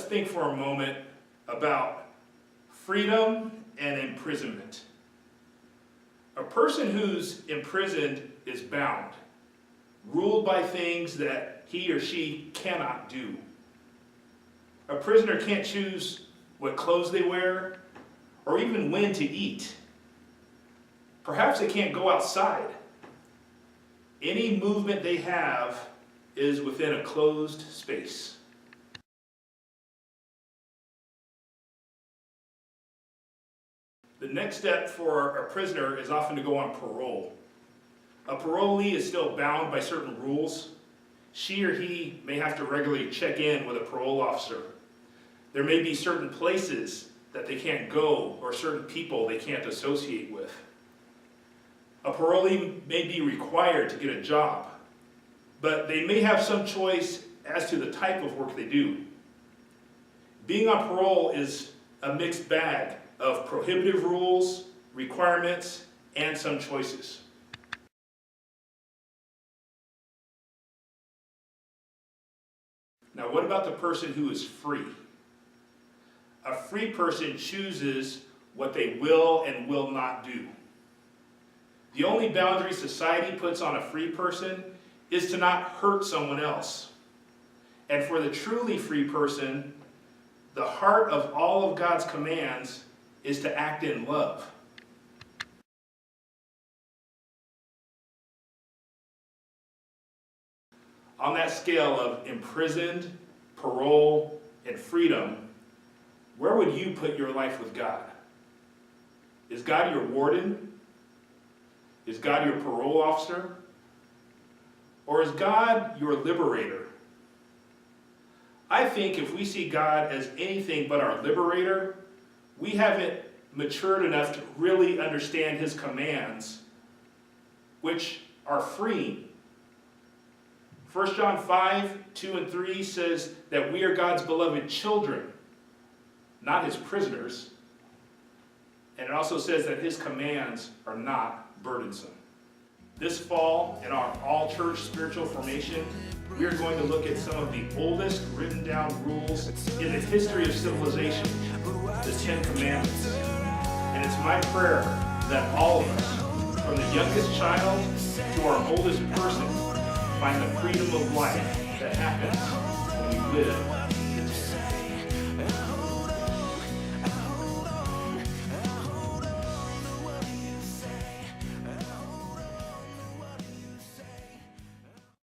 think for a moment about freedom and imprisonment. A person who's imprisoned is bound, ruled by things that he or she cannot do. A prisoner can't choose what clothes they wear or even when to eat. Perhaps they can't go outside. Any movement they have is within a closed space. The next step for a prisoner is often to go on parole. A parolee is still bound by certain rules. She or he may have to regularly check in with a parole officer. There may be certain places that they can't go or certain people they can't associate with. A parolee may be required to get a job, but they may have some choice as to the type of work they do. Being on parole is a mixed bag of prohibitive rules, requirements, and some choices. Now, what about the person who is free? A free person chooses what they will and will not do. The only boundary society puts on a free person is to not hurt someone else. And for the truly free person, the heart of all of God's commands is to act in love. On that scale of imprisoned, parole, and freedom, where would you put your life with God? Is God your warden? Is God your parole officer? Or is God your liberator? I think if we see God as anything but our liberator, we haven't matured enough to really understand his commands, which are freeing. 1 John 5:2-3 says that we are God's beloved children, not his prisoners. And it also says that his commands are not burdensome. This fall, in our all-church spiritual formation, we are going to look at some of the oldest written down rules in the history of civilization, the Ten Commandments. And it's my prayer that all of us, from the youngest child to our oldest person, find the freedom of life that happens when we live